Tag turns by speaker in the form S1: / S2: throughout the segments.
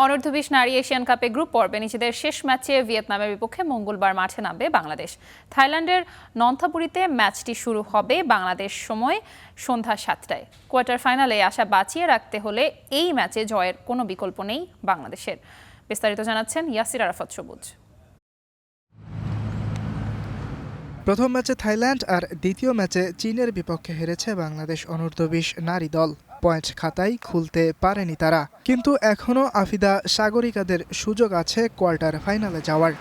S1: অনূর্ধ্ব-20 নারী এশিয়ান কাপে গ্রুপ পর্বে নিজেদের শেষ ম্যাচে ভিয়েতনামের বিপক্ষে মঙ্গলবার মাঠে নামবে বাংলাদেশ। থাইল্যান্ডের নন্থাপুরিতে ম্যাচটি শুরু হবে বাংলাদেশ সময় সন্ধ্যা 7টায়। কোয়ার্টার ফাইনালে আশা বাঁচিয়ে রাখতে হলে এই ম্যাচে জয়ের কোনো বিকল্প নেই বাংলাদেশের। বিস্তারিত জানাচ্ছেন ইয়াসির আরাফাত সবুজ।
S2: প্রথম ম্যাচে থাইল্যান্ড আর দ্বিতীয় ম্যাচে চীনের বিপক্ষে হেরেছে বাংলাদেশ অনূর্ধ্ব-20 নারী দল। পয়েন্ট খাতায় খুলতে পারেনি তারা, কিন্তু এখনও আফিদা সাগরিকাদের সুযোগ আছে কোয়ার্টার ফাইনালে যাওয়ার।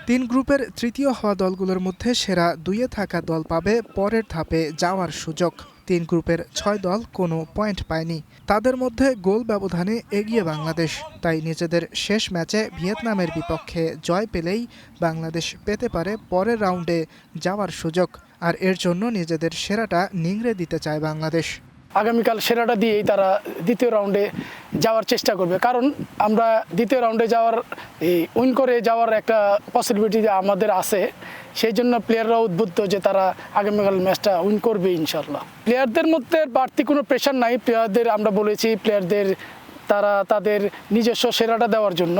S2: 3 গ্রুপের তৃতীয় হওয়া দলগুলোর মধ্যে সেরা 2-এ থাকা দল পাবে পরের ধাপে যাওয়ার সুযোগ। 3 গ্রুপের 6 দল কোনো পয়েন্ট পায়নি, তাদের মধ্যে গোল ব্যবধানে এগিয়ে বাংলাদেশ। তাই নিজেদের শেষ ম্যাচে ভিয়েতনামের বিপক্ষে জয় পেলেই বাংলাদেশ পেতে পারে পরের রাউন্ডে যাওয়ার সুযোগ। আর এর জন্য নিজেদের সেরাটা নিংড়ে দিতে চায় বাংলাদেশ।
S3: আগামীকাল সেরাটা দিয়েই তারা দ্বিতীয় রাউন্ডে যাওয়ার চেষ্টা করবে, কারণ আমরা দ্বিতীয় রাউন্ডে যাওয়ার উইন করে যাওয়ার একটা পসিবিলিটি আমাদের আছে। সেই জন্য প্লেয়াররা উদ্বুদ্ধ যে তারা আগামীকাল ম্যাচটা উইন করবে ইনশাল্লাহ। প্লেয়ারদের মধ্যে বাড়তি কোনো প্রেশার নাই। প্লেয়ারদের আমরা বলেছি প্লেয়ারদের তারা তাদের নিজস্ব সেরাটা দেওয়ার জন্য।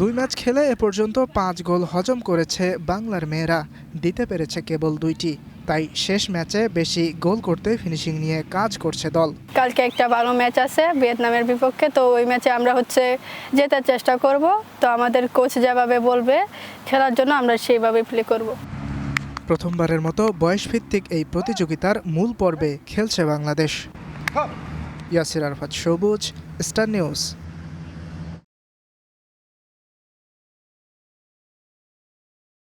S2: 2 ম্যাচ খেলে এ পর্যন্ত 5 গোল হজম করেছে বাংলার মেয়েরা, দিতে পেরেছে কেবল 2টি। তাই শেষ ম্যাচে বেশি গোল করতে ফিনিশিং নিয়ে কাজ করছে দল।
S4: কালকে একটা ভালো ম্যাচ আছে ভিয়েতনামের বিপক্ষে, তো ওই ম্যাচে আমরা জেতার চেষ্টা করব। তো আমাদের কোচ যেভাবে বলবে খেলার জন্য আমরা সেইভাবে প্লে করব।
S2: প্রথমবারের মতো বয়সভিত্তিক এই প্রতিযোগিতার মূল পর্বে খেলছে বাংলাদেশ। ইয়াসির আরাফাত সবুজ, স্টার নিউজ।